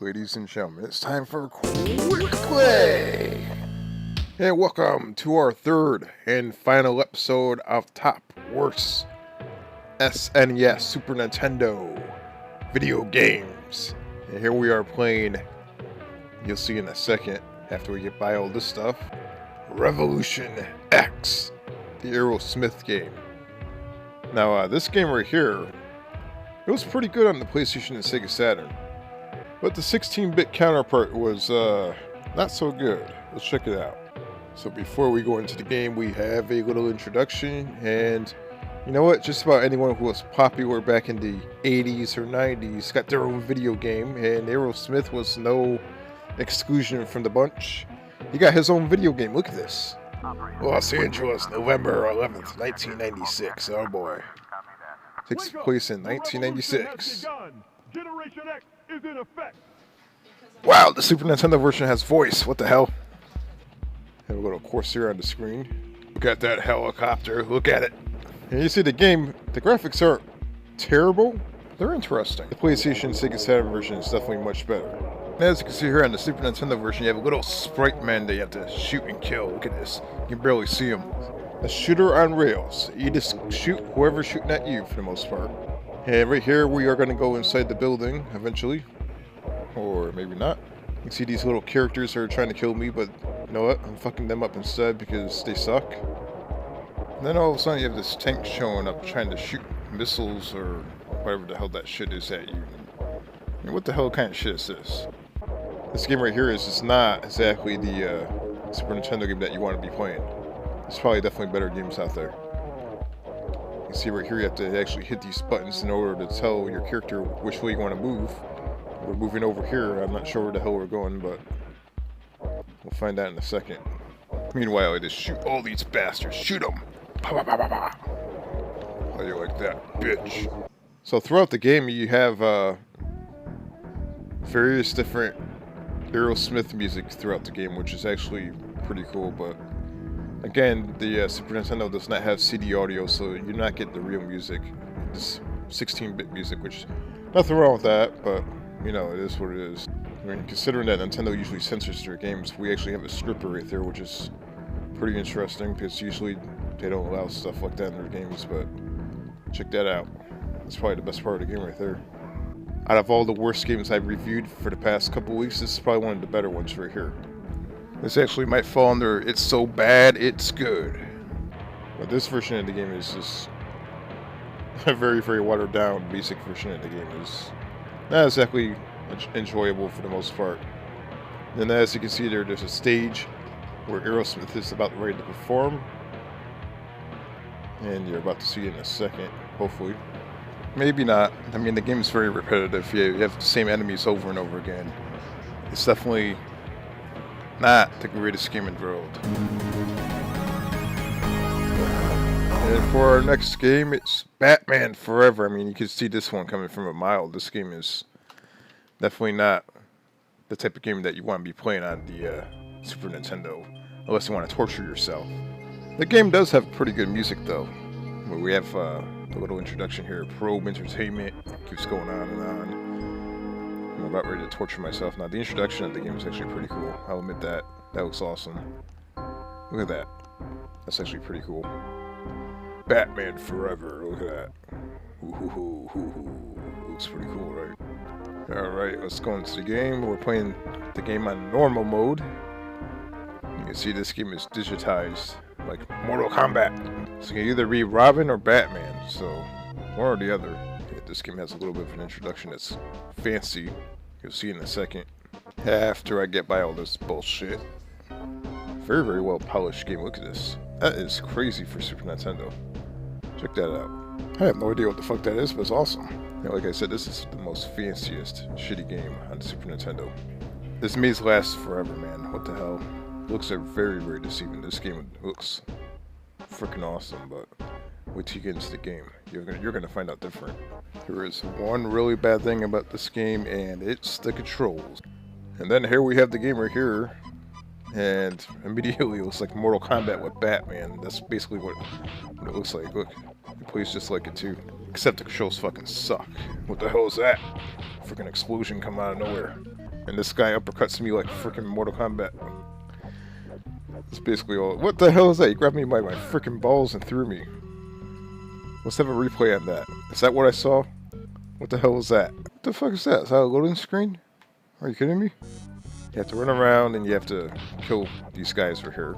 ladies and gentlemen, it's time for Quick Play! And welcome to our third and final episode of Top Worst SNES Super Nintendo video games. And here we are playing, you'll see in a second after we get by all this stuff, Revolution X, the Aerosmith game. Now this game right here, it was pretty good on the PlayStation and Sega Saturn. But the 16-bit counterpart was not so good. Let's check it out. So before we go into the game, we have a little introduction. And you know what? Just about anyone who was popular back in the 80s or 90s got their own video game. And Aerosmith was no exclusion from the bunch. He got his own video game. Look at this. Los Angeles, November 11th, 1996. Oh boy. Takes place in 1996. Generation X is in effect. Wow, the Super Nintendo version has voice. What the hell? Have a little Corsair on the screen. Look at that helicopter. Look at it. And you see the game, the graphics aren't terrible. They're interesting. The PlayStation Sega Saturn version is definitely much better. And as you can see here on the Super Nintendo version, you have a little sprite man that you have to shoot and kill. Look at this. You can barely see him. A shooter on rails. You just shoot whoever's shooting at you for the most part. And right here, we are going to go inside the building eventually. Or maybe not. You can see these little characters are trying to kill me, but you know what? I'm fucking them up instead because they suck. And then all of a sudden you have this tank showing up trying to shoot missiles or whatever the hell that shit is at you. I mean, what the hell kind of shit is this? This game right here is just not exactly the Super Nintendo game that you want to be playing. There's probably definitely better games out there. You see right here you have to actually hit these buttons in order to tell your character which way you want to move. We're moving over here. I'm not sure where the hell we're going, but we'll find out in a second. Meanwhile, I just shoot all these bastards. Shoot them! How you like that, bitch? So throughout the game, you have various different Aerosmith music throughout the game, which is actually pretty cool, but again, the Super Nintendo does not have CD audio, so you're not getting the real music. It's 16-bit music, which nothing wrong with that, but you know, it is what it is. I mean, considering that Nintendo usually censors their games, we actually have a stripper right there, which is pretty interesting, because usually they don't allow stuff like that in their games, but check that out. That's probably the best part of the game right there. Out of all the worst games I've reviewed for the past couple weeks, this is probably one of the better ones right here. This actually might fall under it's so bad, it's good. But this version of the game is just a very, very watered down basic version of the game. Is not exactly enjoyable for the most part. Then as you can see there's a stage where Aerosmith is about ready to perform. And you're about to see it in a second, hopefully. Maybe not. I mean, the game is very repetitive. You have the same enemies over and over again. It's definitely not the greatest game in the world. And for our next game, it's Batman Forever. I mean, you can see this one coming from a mile. This game is definitely not the type of game that you want to be playing on the Super Nintendo, unless you want to torture yourself. The game does have pretty good music, though. We have a little introduction here. Probe Entertainment keeps going on and on. I'm about ready to torture myself now. The introduction of the game is actually pretty cool. I'll admit that. That looks awesome. Look at that. That's actually pretty cool. Batman Forever. Look at that. Looks pretty cool, right? Alright, let's go into the game. We're playing the game on normal mode. You can see this game is digitized like Mortal Kombat. So you can either be Robin or Batman. So one or the other. Yeah, this game has a little bit of an introduction that's fancy. You'll see in a second. After I get by all this bullshit. Very, very well polished game. Look at this. That is crazy for Super Nintendo. Check that out. I have no idea what the fuck that is, but it's awesome. Yeah, like I said, this is the most fanciest shitty game on the Super Nintendo. This maze lasts forever, man. What the hell? Looks are very, very deceiving. This game looks freaking awesome, but wait till you get into the game. You're gonna find out different. There is one really bad thing about this game, and it's the controls. And then here we have the game right here, and immediately it looks like Mortal Kombat with Batman. That's basically what it looks like. Look, it plays just like it too, except the controls fucking suck. What the hell is that? Freaking explosion come out of nowhere. And this guy uppercuts me like freaking Mortal Kombat. That's basically all. What the hell is that? He grabbed me by my freaking balls and threw me. Let's have a replay on that. Is that what I saw? What the hell was that? What the fuck is that? Is that a loading screen? Are you kidding me? You have to run around and you have to kill these guys right here.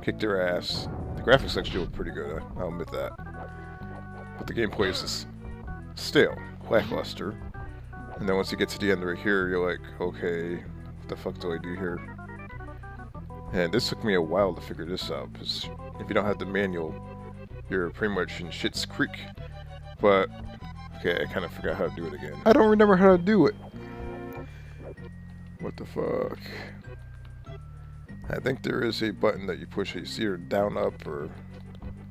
Kick their ass. The graphics actually look pretty good, I'll admit that. But the gameplay is just stale, lackluster. And then once you get to the end right here, you're like, okay, what the fuck do I do here? And this took me a while to figure this out, because if you don't have the manual, you're pretty much in shit's creek. But, okay, I kind of forgot how to do it again. I don't remember how to do it. What the fuck? I think there is a button that you push. You see her down, up, or...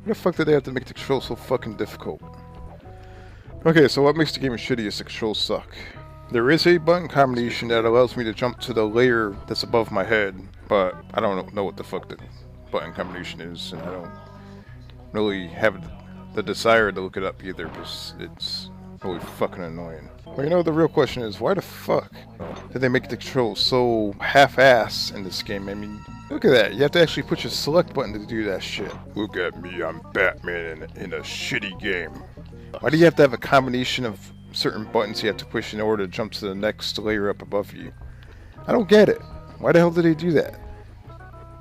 What the fuck did they have to make the controls so fucking difficult? Okay, so what makes the game shitty is the controls suck. There is a button combination that allows me to jump to the layer that's above my head, but I don't know what the fuck the button combination is, and I don't really have the desire to look it up either, because it's really fucking annoying. Well, you know, the real question is, why the fuck did they make the controls so half-ass in this game? I mean, look at that. You have to actually push a select button to do that shit. Look at me, I'm Batman in a shitty game. Why do you have to have a combination of certain buttons you have to push in order to jump to the next layer up above you? I don't get it. Why the hell did they do that?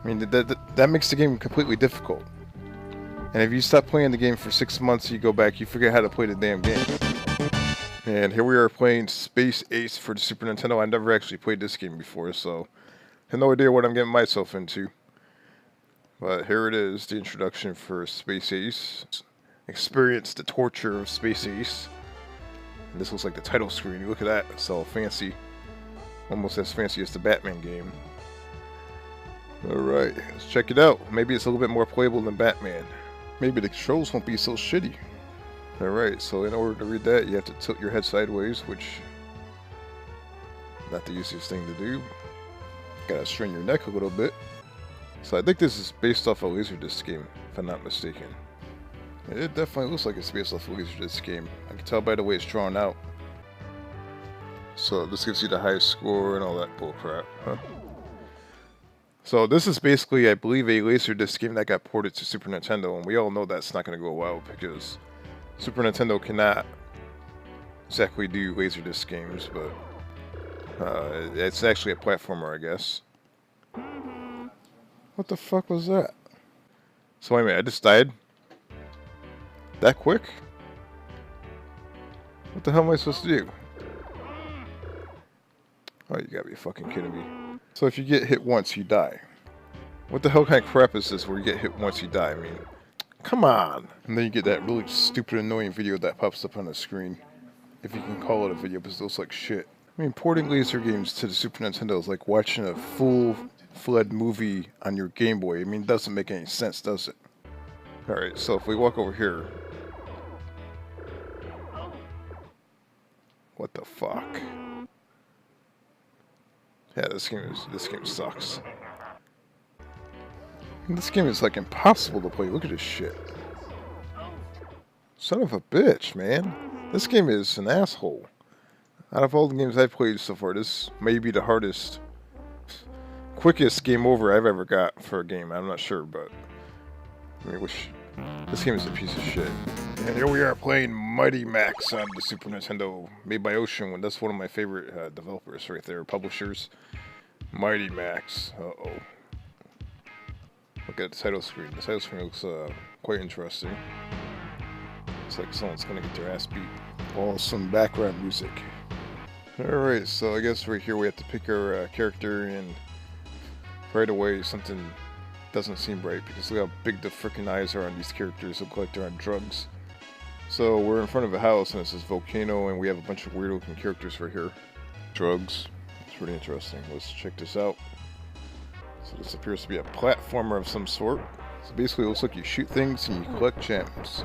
I mean, that makes the game completely difficult. And if you stop playing the game for 6 months, you go back, you forget how to play the damn game. And here we are playing Space Ace for the Super Nintendo. I never actually played this game before, so I have no idea what I'm getting myself into. But here it is, the introduction for Space Ace. Experience the torture of Space Ace. And this looks like the title screen. Look at that, it's all fancy. Almost as fancy as the Batman game. Alright, let's check it out. Maybe it's a little bit more playable than Batman. Maybe the controls won't be so shitty. Alright, so in order to read that, you have to tilt your head sideways, which not the easiest thing to do. Gotta strain your neck a little bit. So I think this is based off a Laserdisc game, if I'm not mistaken. It definitely looks like it's based off a Laserdisc game. I can tell by the way it's drawn out. So this gives you the highest score and all that bullcrap, huh? So this is basically, I believe, a Laserdisc game that got ported to Super Nintendo, and we all know that's not going to go well because Super Nintendo cannot exactly do Laserdisc games, but it's actually a platformer, I guess. What the fuck was that? So wait a minute, I just died? That quick? What the hell am I supposed to do? Oh, you gotta be fucking kidding me. So if you get hit once, you die. What the hell kind of crap is this where you get hit once, you die? I mean, come on! And then you get that really stupid, annoying video that pops up on the screen. If you can call it a video, because it looks like shit. I mean, porting laser games to the Super Nintendo is like watching a full-fledged movie on your Game Boy. I mean, it doesn't make any sense, does it? Alright, so if we walk over here... What the fuck? Yeah, this game sucks. And this game is like impossible to play. Look at this shit. Son of a bitch, man. This game is an asshole. Out of all the games I've played so far, this may be the hardest, quickest game over I've ever got for a game. I'm not sure, but I wish this game is a piece of shit. And here we are playing Mighty Max on the Super Nintendo, made by Ocean. That's one of my favorite developers right there, publishers. Mighty Max. Uh-oh. Look at the title screen. The title screen looks quite interesting. It's like someone's gonna get their ass beat. Awesome background music. Alright, so I guess right here we have to pick our character, and right away something doesn't seem right because look how big the freaking eyes are on these characters. Look like they're on drugs. So we're in front of a house and it says volcano, and we have a bunch of weird looking characters right here. Drugs. It's pretty interesting. Let's check this out. So this appears to be a platformer of some sort. So basically it looks like you shoot things and you collect gems.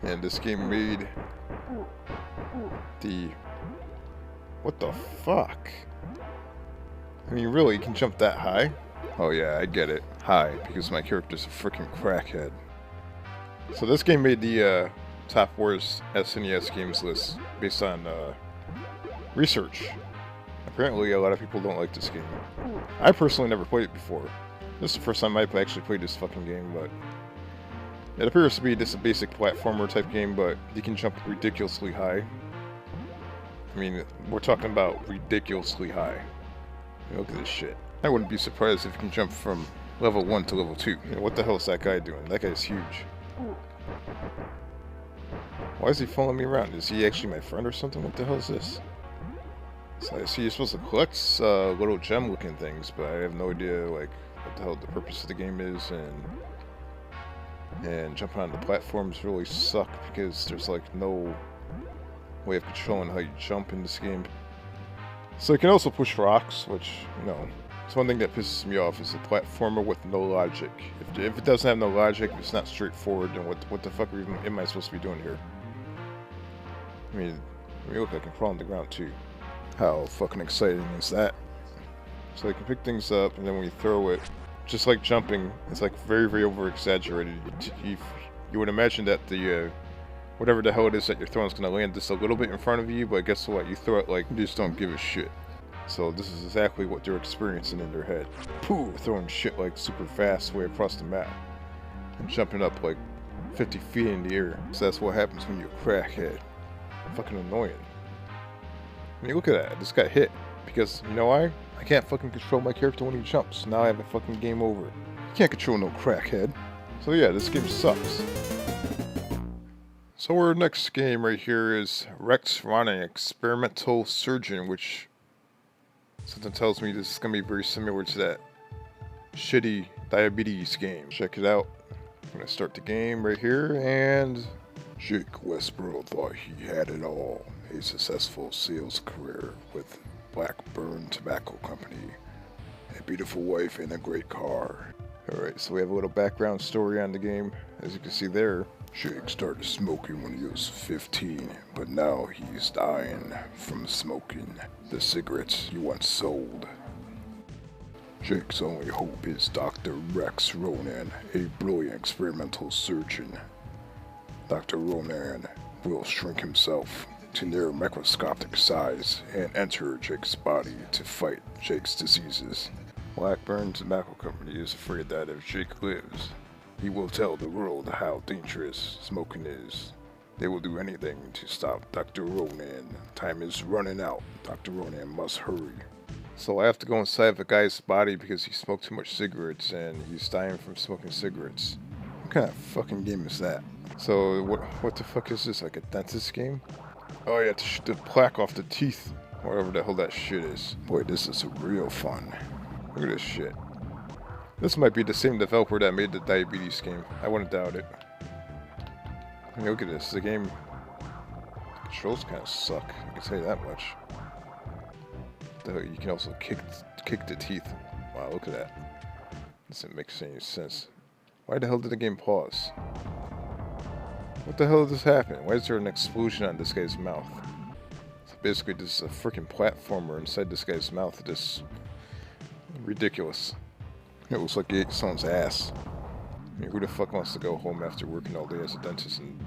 And this game made the... What the fuck? I mean, really, you can jump that high? Oh yeah, I get it. High, because my character's a freaking crackhead. So this game made the top worst SNES games list based on Research. Apparently, a lot of people don't like this game. I personally never played it before. This is the first time I've actually played this fucking game, but it appears to be just a basic platformer type game, but you can jump ridiculously high. I mean, we're talking about ridiculously high. Look at this shit. I wouldn't be surprised if you can jump from level 1 to level 2. You know, what the hell is that guy doing? That guy's huge. Why is he following me around? Is he actually my friend or something? What the hell is this? So I see you're supposed to collect little gem-looking things, but I have no idea, like, what the hell the purpose of the game is, and jumping on the platforms really suck because there's, like, no way of controlling how you jump in this game. So you can also push rocks, which, you know, it's one thing that pisses me off is a platformer with no logic. If it doesn't have no logic, if it's not straightforward, then what the fuck am I supposed to be doing here? I mean, look, I can crawl on the ground too. How fucking exciting is that? So you can pick things up, and then when you throw it, just like jumping, it's like very, very over-exaggerated. You would imagine that the, whatever the hell it is that you're throwing is going to land just a little bit in front of you, but guess what? You throw it like you just don't give a shit. So this is exactly what they're experiencing in their head. Pooh, throwing shit like super fast way across the map. And jumping up like 50 feet in the air. So that's what happens when you're a crackhead. Fucking annoying. I mean, look at that. I just got hit. Because, you know why? I can't fucking control my character when he jumps. Now I have a fucking game over. You can't control no crackhead. So yeah, this game sucks. So our next game right here is Rex Running Experimental Surgeon, which something tells me this is going to be very similar to that shitty diabetes game. Check it out. I'm going to start the game right here, and Jake Westboro thought he had it all. A successful sales career with Blackburn Tobacco Company, a beautiful wife, and a great car. Alright, so we have a little background story on the game. As you can see there, Jake started smoking when he was 15, but now he's dying from smoking the cigarettes he once sold. Jake's only hope is Dr. Rex Ronan, a brilliant experimental surgeon. Dr. Ronan will shrink himself to near microscopic size and enter Jake's body to fight Jake's diseases. Blackburn Tobacco Company is afraid that if Jake lives, he will tell the world how dangerous smoking is. They will do anything to stop Dr. Ronan. Time is running out. Dr. Ronan must hurry. So I have to go inside of a guy's body because he smoked too much cigarettes and he's dying from smoking cigarettes. What kind of fucking game is that? So what the fuck is this, like a dentist game? Oh, you have to shoot the plaque off the teeth. Whatever the hell that shit is. Boy, this is real fun. Look at this shit. This might be the same developer that made the diabetes game. I wouldn't doubt it. I mean, look at this. The game... The controls kind of suck. I can tell you that much. You can also kick the teeth. Wow, look at that. Doesn't make any sense. Why the hell did the game pause? What the hell just happened? Why is there an explosion on this guy's mouth? So basically, this is a freaking platformer inside this guy's mouth. Just ridiculous. It looks like he ate someone's ass. I mean, who the fuck wants to go home after working all day as a dentist? And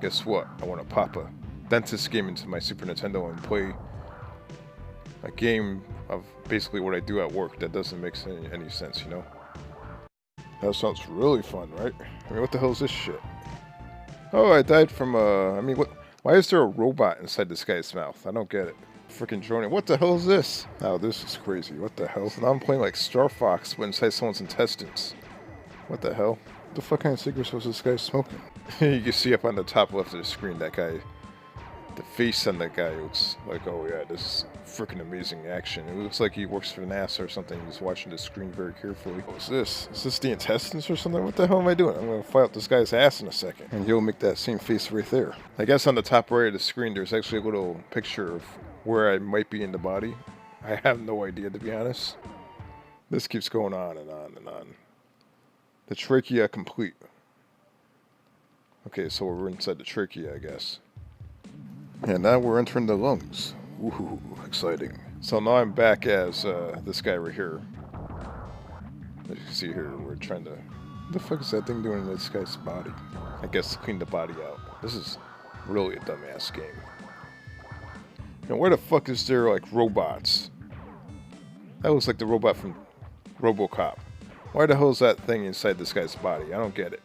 guess what? I want to pop a dentist game into my Super Nintendo and play a game of basically what I do at work. That doesn't make any sense, you know? That sounds really fun, right? I mean, what the hell is this shit? Oh, I died from, I mean, what? Why is there a robot inside this guy's mouth? I don't get it. Freaking droning. What the hell is this? Oh, this is crazy. What the hell? Now I'm playing like Star Fox, but inside someone's intestines. What the hell? What the fuck kind of cigarettes was this guy smoking? You can see up on the top left of the screen, that guy, the face on that guy looks like, oh yeah, this is freaking amazing action. It looks like he works for NASA or something. He's watching the screen very carefully. What is this? Is this the intestines or something? What the hell am I doing? I'm going to fly out this guy's ass in a second. And he'll make that same face right there. I guess on the top right of the screen, there's actually a little picture of where I might be in the body. I have no idea, to be honest. This keeps going on and on and on. The trachea complete. Okay, so we're inside the trachea, I guess. And now we're entering the lungs. Ooh, exciting. So now I'm back as this guy right here. As you can see here, we're trying to... What the fuck is that thing doing in this guy's body? I guess to clean the body out. This is really a dumbass game. And where the fuck is there, like, robots? That looks like the robot from RoboCop. Why the hell is that thing inside this guy's body? I don't get it.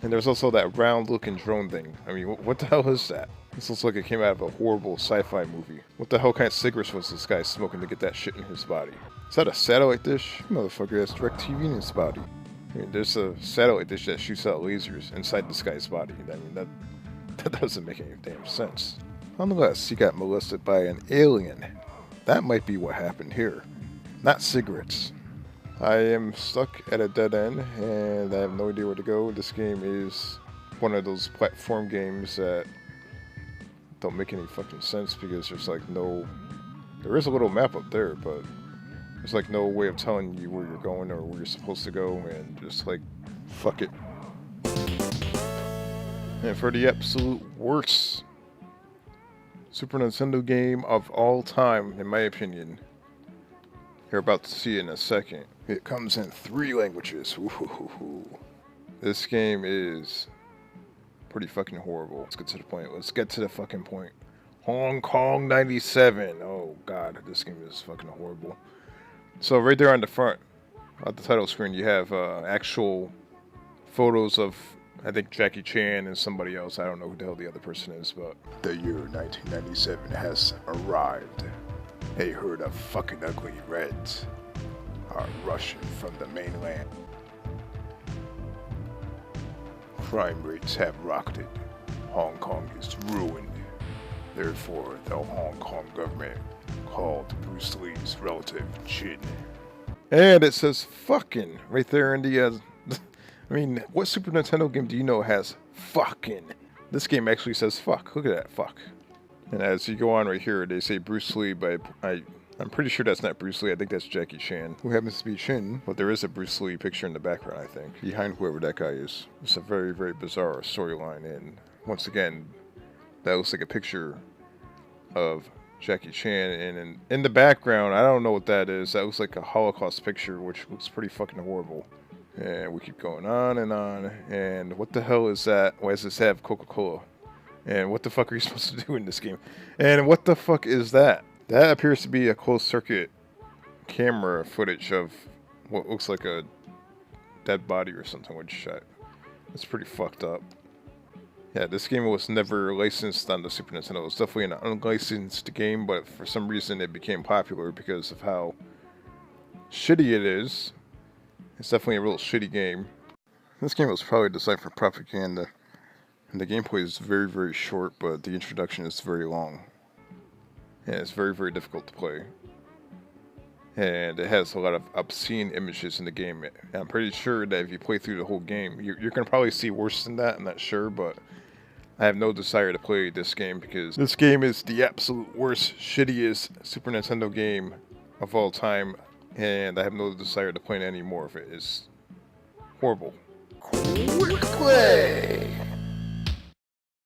And there's also that round-looking drone thing. I mean, what the hell is that? This looks like it came out of a horrible sci-fi movie. What the hell kind of cigarettes was this guy smoking to get that shit in his body? Is that a satellite dish? Motherfucker, that's DirecTV in his body. I mean, there's a satellite dish that shoots out lasers inside this guy's body. I mean, that doesn't make any damn sense. Unless he got molested by an alien. That might be what happened here. Not cigarettes. I am stuck at a dead end, and I have no idea where to go. This game is one of those platform games that don't make any fucking sense because there's like no... There is a little map up there, but there's like no way of telling you where you're going or where you're supposed to go, and just like, fuck it. And for the absolute worst Super Nintendo game of all time, in my opinion, you're about to see it in a second. It comes in 3 languages. Ooh. This game is pretty fucking horrible. Let's get to the point. Let's get to the fucking point. Hong Kong 97. Oh god, this game is fucking horrible. So right there on the front, on the title screen, you have actual photos of, I think, Jackie Chan and somebody else. I don't know who the hell the other person is, but... The year 1997 has arrived. A herd of fucking ugly reds are rushing from the mainland. Crime rates have rocketed. Hong Kong is ruined. Therefore, the Hong Kong government called Bruce Lee's relative Chin. And it says fucking right there in the... I mean, what Super Nintendo game do you know has fucking? This game actually says fuck. Look at that, fuck. And as you go on right here, they say Bruce Lee, but I'm pretty sure that's not Bruce Lee. I think that's Jackie Chan, who happens to be Chin. But there is a Bruce Lee picture in the background, I think, behind whoever that guy is. It's a very, very bizarre storyline. And once again, that looks like a picture of Jackie Chan. And in the background, I don't know what that is. That looks like a Holocaust picture, which looks pretty fucking horrible. And we keep going on. And what the hell is that? Why does this have Coca-Cola? And what the fuck are you supposed to do in this game? And what the fuck is that? That appears to be a closed circuit camera footage of what looks like a dead body or something, which it's pretty fucked up. Yeah, this game was never licensed on the Super Nintendo. It was definitely an unlicensed game, but for some reason it became popular because of how shitty it is. It's definitely a real shitty game. This game was probably designed for propaganda. And the gameplay is very, very short, but the introduction is very long. And it's very, very difficult to play. And it has a lot of obscene images in the game. And I'm pretty sure that if you play through the whole game, you're going to probably see worse than that. I'm not sure, but I have no desire to play this game because this game is the absolute worst, shittiest Super Nintendo game of all time. And I have no desire to play any more of it. It's horrible. Quick play!